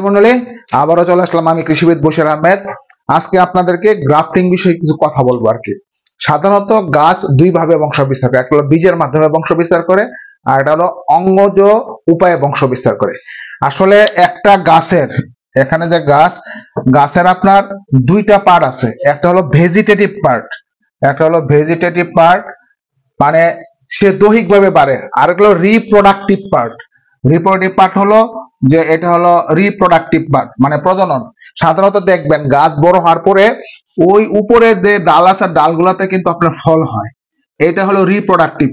মন্ডলী, আবারও চলে আসলাম আমি কৃষিবিদ বশির আহমেদ। আজকে আপনাদেরকে গ্রাফটিং বিষয়ে কিছু কথা বলবো আর কি। সাধারণত গাছ দুই ভাবে বংশ বিস্তার করে, একটা হলো বীজের মাধ্যমে বংশ বিস্তার করে, আর এটা হলো অঙ্গজ উপায়ে বংশ বিস্তার করে। আসলে একটা গাছের, এখানে যে গাছের আপনার দুইটা পার্ট আছে, একটা হলো ভেজিটেটিভ পার্ট, মানে সে দৈহিকভাবে বাড়ে, আর একটা হলো রিপ্রোডাক্টিভ পার্ট। রিপ্রোডাক্টিভ পার্ট হলো যে এটা হলো রিপ্রোডাক্টিভ পার্ট মানে প্রজনন। সাধারণত দেখবেন গাছ বড় হওয়ার পরে ওই উপরের যে ডাল আছে ডালগুলাতে কিন্তু আপনার ফল হয়, এটা হলো রিপ্রোডাক্টিভ।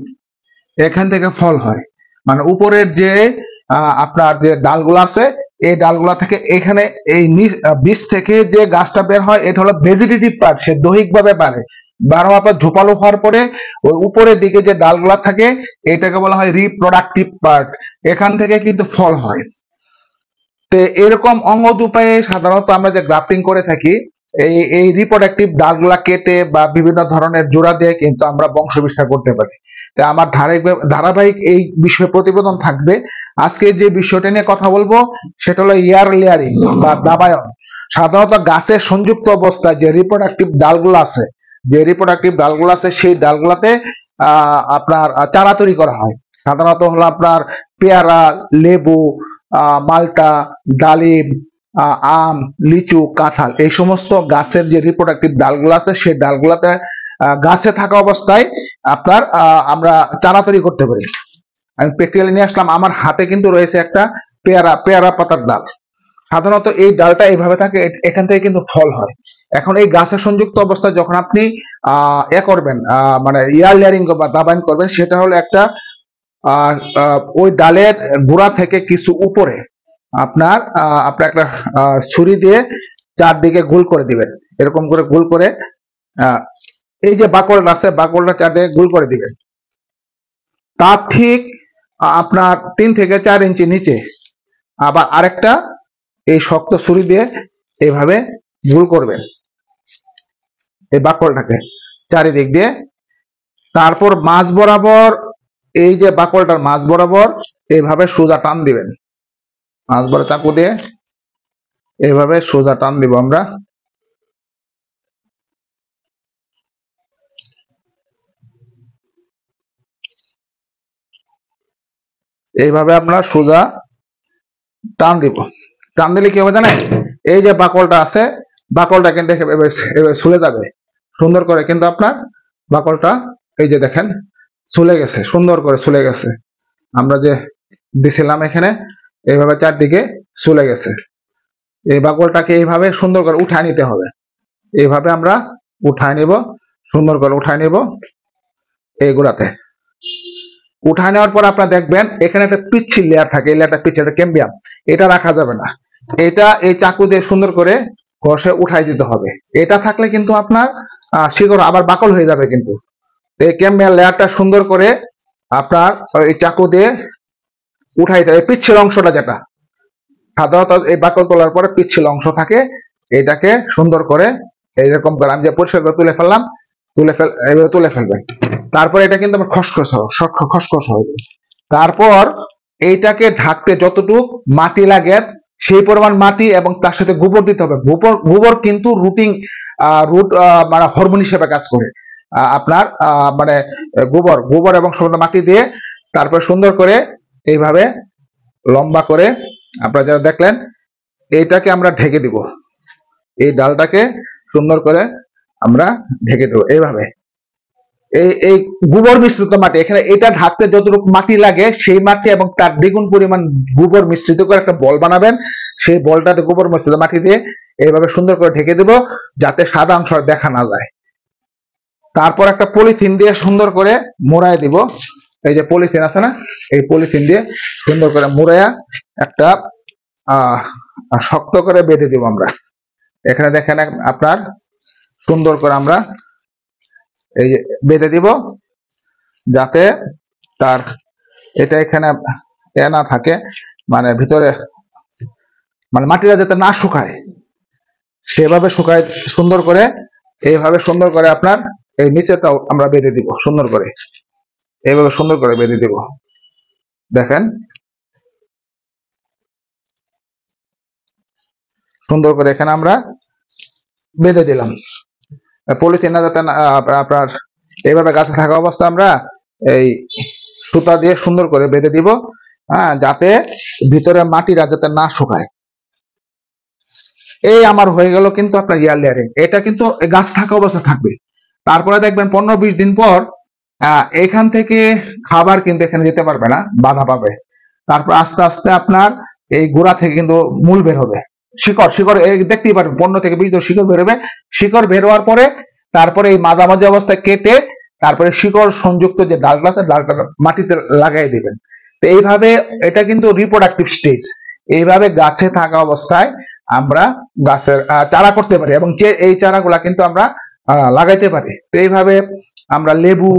এখান থেকে ফল হয়, মানে উপরের যে আপনার যে ডালগুলো আছে এই ডালগুলা থেকে এখানে এই বীজ থেকে যে গাছটা বের হয় এটা হলো ভেজিটেটিভ পার্ট, সে দৈহিকভাবে বাড়ে। বারো আপনার ঝোপালো হওয়ার পরে ওই উপরের দিকে যে ডালগুলা থাকে এটাকে বলা হয় রিপ্রোডাক্টিভ পার্ট, এখান থেকে কিন্তু ফল হয়। তো এরকম অঙ্গজ উপায়ে সাধারণত আমরা যে গ্রাফটিং করে থাকি, এই রিপ্রোডাক্টিভ ডালগুলা কেটে বা বিভিন্ন ধরনের জোড়া দিয়ে কিন্তু আমরা বংশ বিস্তার করতে পারি। তো আমার ধারাবাহিক এই বিষয়ে প্রতিবেদন থাকবে। আজকে যে বিষয়টা নিয়ে কথা বলবো সেটা হলো ইয়ার লেয়ারিং বা দাবায়ন। সাধারণত গাছের সংযুক্ত অবস্থায় যে রিপ্রোডাক্টিভ ডালগুলো আছে, সেই ডালগুলাতে আপনার চারা তৈরি করা হয়। সাধারণত হলো আপনার পেয়ারা, লেবু, মাল্টা, ডালিম, আম, লিচু, কাঁঠাল, এই সমস্ত গাছের যে রিপ্রোডাক্টিভ ডালগুলো আছে সেই ডালগুলাতে গাছে থাকা অবস্থায় আপনার আমরা চারা তৈরি করতে পারি। আমি প্র্যাকটিক্যালি নিয়ে আসলাম, আমার হাতে কিন্তু রয়েছে একটা পেয়ারা পাতার ডাল। সাধারণত এই ডালটা এইভাবে থাকে, এখান থেকে কিন্তু ফল হয়। এখন এই গাছের সংযুক্ত অবস্থায় যখন আপনি করবেন মানে ইয়ার লেয়ারিং বা দাবায়ন করবেন, সেটা হলো একটা ওই ডালের গোড়া থেকে কিছু উপরে আপনার একটা ছুরি দিয়ে চারদিকে গোল করে দিবেন, এরকম করে গোল করে এই যে বাকলটা আছে বাকলটা চারদিকে গোল করে দিবেন। তার ঠিক আপনার 3 থেকে 4 ইঞ্চি নিচে আবার আরেকটা এই শক্ত ছুরি দিয়ে এইভাবে গোল করবেন এই বাকলটাকে চারিদিক দিয়ে। তারপর মাঝ বরাবর এই যে বাকলটার মাঝ বরাবর এইভাবে সোজা টান দিবেন, মাঝ বরাবর চাকু দিয়ে এইভাবে সোজা টান দিব আমরা। এইভাবে আমরা সোজা টান দিব। টান দিলে কি হবে জানেন, এই যে বাকলটা আছে বাকলটা কিন্তু ছুলে যাবে সুন্দর করে, কিন্তু আপনার বাকলটা এই যে দেখেন ছুলে গেছে, সুন্দর করে ছুলে গেছে। আমরা যে দিছিলাম এখানে এইভাবে চারদিকে ছুলে গেছে। এই বাকলটাকে এইভাবে সুন্দর করে উঠায় নিতে হবে। এইভাবে আমরা উঠায় নিব, সুন্দর করে উঠায় নিব। এইগুলাতে উঠায় নেওয়ার পর আপনারা দেখবেন এখানে একটা পিচ্ছিল লেয়ার থাকে, এই লেয়ারটা পিচ্ছিল, এটা ক্যাম্বিয়াম, এটা রাখা যাবে না। এটা এই চাকু দিয়ে সুন্দর করে ঘষে উঠাই দিতে হবে। এটা থাকলে কিন্তু আপনার শিকড় আবার বাকল হয়ে যাবে। কিন্তু এই ক্যাম্বিয়াম লেয়ারটা সুন্দর করে আপনার এই চাকু দিয়ে উঠাই দিতে হবে। পিচ্ছিল অংশটা যেটা সাধারণত এই বাকল তোলার পরে পিচ্ছিল অংশ থাকে, এটাকে সুন্দর করে এইরকম করে আমি যে পরিষ্কার করে তুলে ফেলবেন। তারপর এটা কিন্তু আমার খসখস হবে। তারপর এইটাকে ঢাকতে যতটুকু মাটি লাগে সেই পরিমাণ মাটি এবং তার সাথে গোবর দিতে হবে। গোবর কিন্তু রুট মানে হরমোন হিসেবে কাজ করে। আপনার মানে গোবর এবং সামান্য মাটি দিয়ে তারপর সুন্দর করে এইভাবে লম্বা করে আপনারা যারা দেখলেন এইটাকে আমরা ঢেকে দিব। এই ডালটাকে সুন্দর করে আমরা ঢেকে দেবো এইভাবে। এই গোবর মিশ্রিত মাটি, এখানে এটা ঢাকতে যতটুকু মাটি লাগে সেই মাটি এবং তার দ্বিগুণ পরিমাণ গোবর মিশ্রিত করে একটা বল বানাবেন। সেই বলটাতে গোবর মিশ্রিত মাটি দিয়ে এইভাবে সুন্দর করে ঢেকে দেব, যাতে সাদা অংশ দেখা না যায়। তারপর একটা পলিথিন দিয়ে সুন্দর করে মোড়ায় দিব। এই যে পলিথিন আছে না, এই পলিথিন দিয়ে সুন্দর করে মোড়ায়া একটা শক্ত করে বেঁধে দিব আমরা। এখানে দেখেন আপনার সুন্দর করে আমরা এই যে বেঁধে দিব, যাতে তার এটা এখানে না থাকে, মানে ভিতরে মানে মাটিটা যাতে না শুকায় সেভাবে শুকায় সুন্দর করে। এইভাবে সুন্দর করে আপনার এই নিচেটাও আমরা বেঁধে দিব সুন্দর করে, এইভাবে সুন্দর করে বেঁধে দিব। দেখেন সুন্দর করে এখানে আমরা বেঁধে দিলাম। পলিথিনে যাতে আপনার এইভাবে গাছে থাকা অবস্থা আমরা এই সুতা দিয়ে সুন্দর করে বেঁধে দিব, হ্যাঁ, যাতে ভিতরে মাটিটা যাতে না শুকায়। এই আমার হয়ে গেল কিন্তু আপনার ইয়ার লেয়ারিং। এটা কিন্তু গাছ থাকা অবস্থা থাকবে। তারপরে দেখবেন 15-20 দিন পর এখান থেকে খাবার কিন্তু এখানে যেতে পারবে না, বাধা পাবে। তারপর আস্তে আস্তে আপনার এই গোড়া থেকে কিন্তু মূল বের হবে, শিকড় শিকড় দেখতেই পারবেন 15 থেকে 20 দিন শিকড় বেরোবে। শিকড় বের হওয়ার পরে তারপরে এই মাঝামাঝি অবস্থায় কেটে তারপরে শিকড় সংযুক্ত যে ডালটা আছে ডালটা মাটিতে লাগাই দিবেন। তো এইভাবে এটা কিন্তু রিপ্রোডাক্টিভ স্টেজ। এইভাবে গাছে থাকা অবস্থায় আমরা গাছের চারা করতে পারি এবং যে এই চারাগুলা কিন্তু আমরা লাগাইতে পারি। তো এইভাবে আমরা লেবু,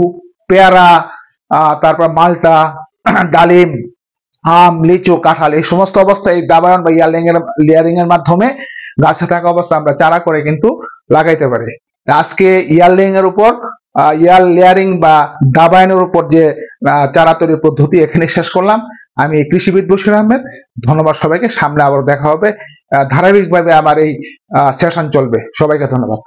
পেয়ারা, তারপর মালটা, ডালিম, আম, লিচু, কাঁঠাল এই সমস্ত অবস্থায় এই দাবায়ন বা লেয়ারিং এর মাধ্যমে গাছে থাকা অবস্থা আমরা চারা করে কিন্তু লাগাইতে পারি। আজকে ইয়ার লেয়ারিং বা দাবায়নের উপর যে চারা তৈরির পদ্ধতি এখানে শেষ করলাম। আমি কৃষিবিদ বশির আহমেদ। ধন্যবাদ সবাইকে। সামনে আবার দেখা হবে। ধারাবাহিকভাবে আমার এই সেশন চলবে। সবাইকে ধন্যবাদ।